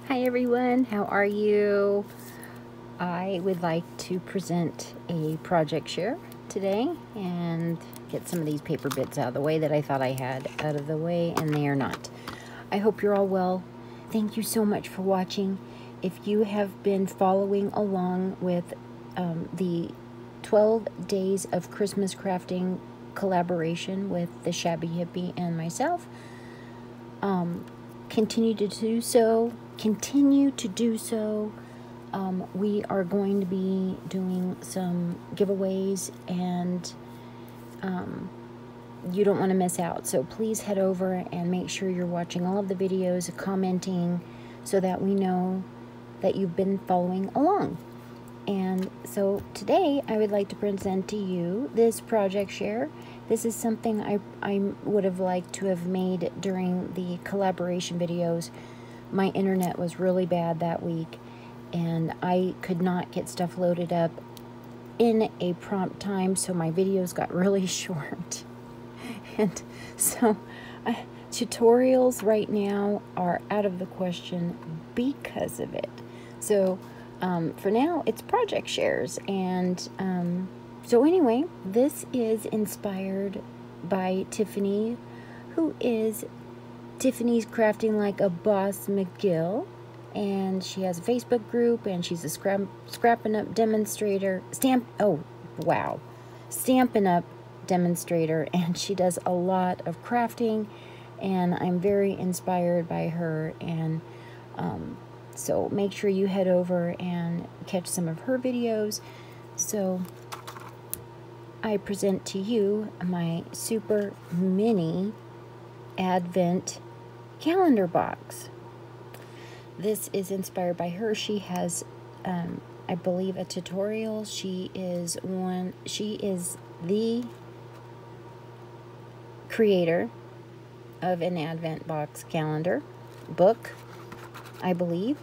Hi everyone, how are you? I would like to present a project share today and get some of these paper bits out of the way that I thought I had out of the way, and they are not. I hope you're all well. Thank you so much for watching. If you have been following along with the 12 days of Christmas crafting collaboration with the Shabby Hippie and myself, continue to do so. We are going to be doing some giveaways, and you don't want to miss out. So please head over and make sure you're watching all of the videos, commenting, so that we know that you've been following along. And so today I would like to present to you this project share. This is something I would have liked to have made during the collaboration videos. My internet was really bad that week, and I could not get stuff loaded up in a prompt time, so my videos got really short. And so tutorials right now are out of the question because of it. So for now, it's project shares. And so anyway, this is inspired by Tiffany, who is Tiffany's Crafting Like a Boss McGill. And she has a Facebook group, and she's a scrapping up demonstrator, Stampin' Up demonstrator, and she does a lot of crafting, and I'm very inspired by her. And so make sure you head over and catch some of her videos. So I present to you my super mini advent calendar box. This is inspired by her. She has, I believe, a tutorial. She is the creator of an advent box calendar book, I believe.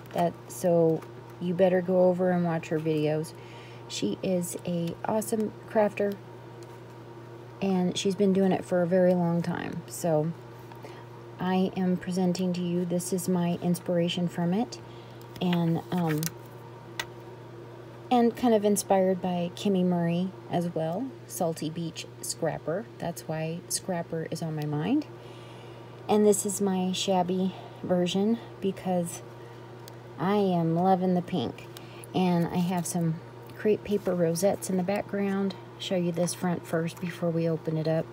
So you better go over and watch her videos. She is a awesome crafter, and she's been doing it for a very long time. So I am presenting to you, this is my inspiration from it, and kind of inspired by Kimmy Murray as well, Salty Beach Scrapper. That's why Scrapper is on my mind. And this is my shabby version because I am loving the pink. And I have some crepe paper rosettes in the background. Show you this front first before we open it up.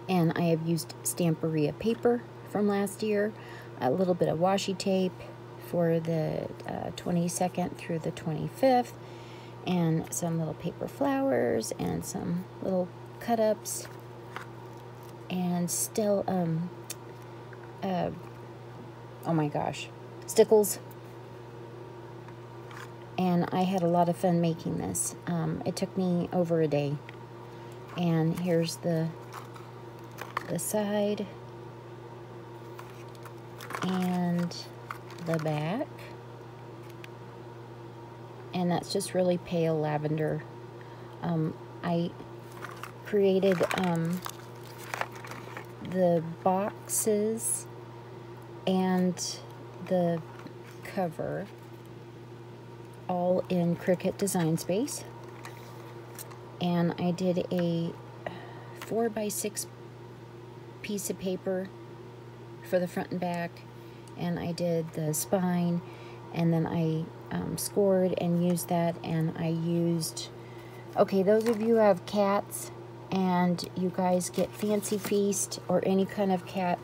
And I have used Stamperia paper from last year, a little bit of washi tape for the 22nd through the 25th, and some little paper flowers, and some little cut-ups, and still, oh my gosh, stickles. And I had a lot of fun making this. It took me over a day. And here's the side and the back, and that's just really pale lavender. I created the boxes and the cover all in Cricut Design Space, and I did a 4x6 piece of paper for the front and back, and I did the spine, and then I scored and used that. And I used, okay, those of you who have cats and you guys get Fancy Feast or any kind of cat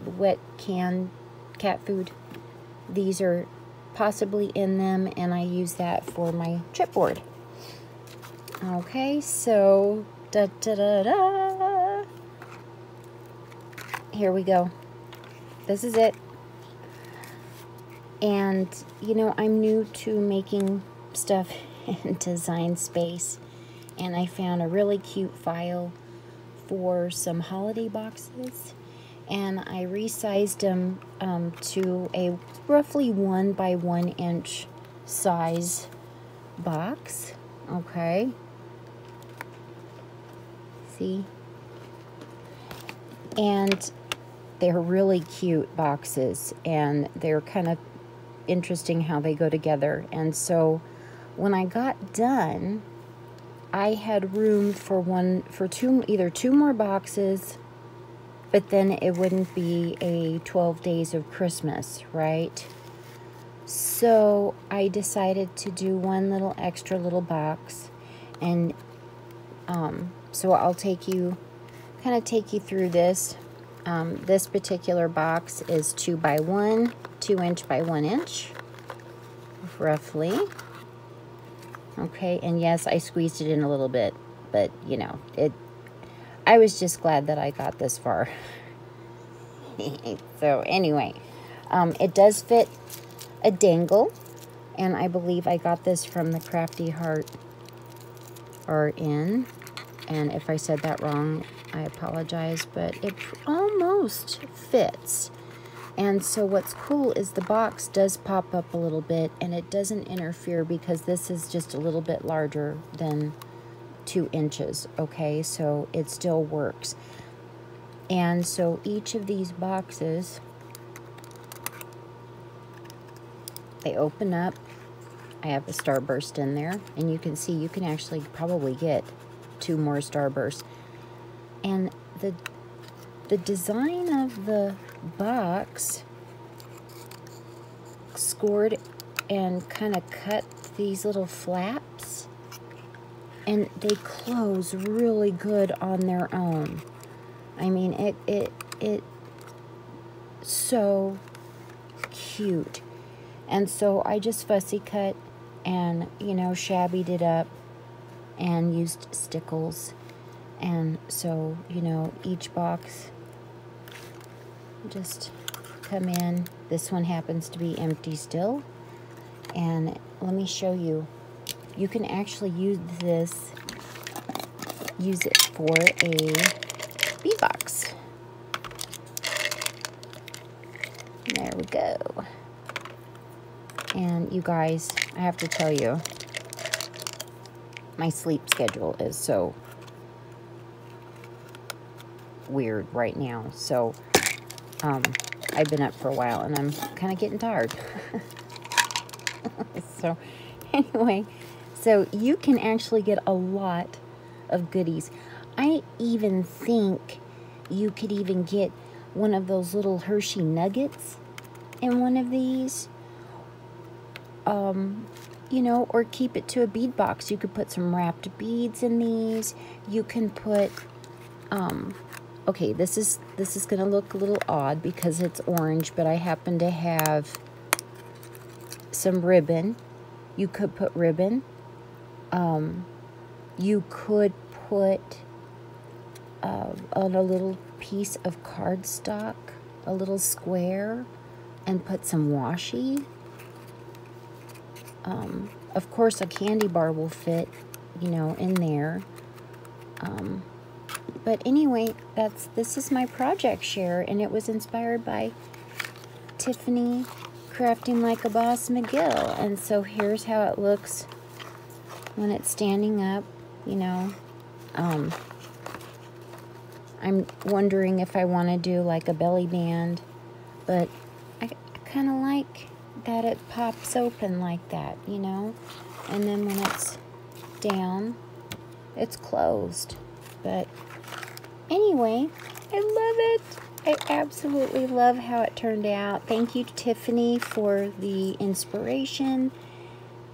wet canned cat food, these are possibly in them, and I use that for my chipboard. Okay, so here we go. This is it. And you know, I'm new to making stuff in Design Space, and I found a really cute file for some holiday boxes, and I resized them to a roughly 1 by 1 inch size box. Okay, see, and they're really cute boxes, and they're kind of interesting how they go together. And so when I got done, I had room for either two more boxes, but then it wouldn't be a 12 days of Christmas, right? So I decided to do one little extra little box, and so I'll take you through this. This particular box is 2 by 1, 2 inch by 1 inch, roughly. Okay, and yes, I squeezed it in a little bit, but you know, I was just glad that I got this far. So anyway, it does fit a dangle, and I believe I got this from the Crafty Heart RN, and if I said that wrong, I apologize, but it almost fits. And so what's cool is the box does pop up a little bit, and it doesn't interfere because this is just a little bit larger than 2 inches, okay? So it still works. And so each of these boxes, they open up. I have a starburst in there, and you can see you can actually probably get 2 more starbursts. And the design of the box scored and kind of cut these little flaps, and they close really good on their own. I mean, it so cute. And so I just fussy cut and, you know, shabbied it up and used stickles. And so, you know, each box just come in. This one happens to be empty still. And let me show you. You can actually use it for a bee box. There we go. And you guys, I have to tell you, my sleep schedule is so weird right now. So I've been up for a while, and I'm kind of getting tired. So anyway, so you can actually get a lot of goodies. I even think you could even get one of those little Hershey nuggets in one of these. You know, or keep it to a bead box. You could put some wrapped beads in these. You can put, okay, this is gonna look a little odd because it's orange, but I happen to have some ribbon. You could put ribbon. You could put on a little piece of cardstock, a little square, and put some washi. Of course, a candy bar will fit, you know, in there. But anyway, this is my project share, and it was inspired by Tiffany Crafting Like a Boss McGill. And so here's how it looks when it's standing up, you know. I'm wondering if I want to do like a belly band, but I kind of like that it pops open like that, you know, and then when it's down, it's closed. But anyway, I love it. I absolutely love how it turned out. Thank you, Tiffany, for the inspiration,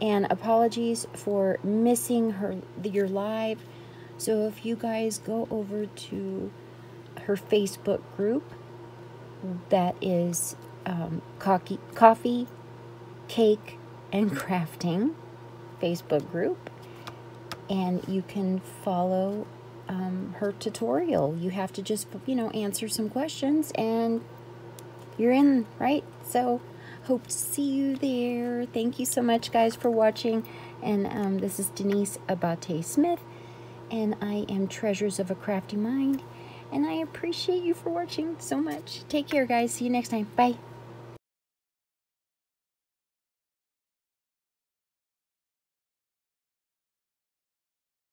and apologies for missing your live. So if you guys go over to her Facebook group, that is Coffee, Cake, and Crafting Facebook group, and you can follow her tutorial. You have to just, you know, answer some questions and you're in, right? So hope to see you there. Thank you so much, guys, for watching. And this is Denise AbateSmith, and I am Treasures of a Crafty Mind, and I appreciate you for watching so much. Take care, guys. See you next time. Bye.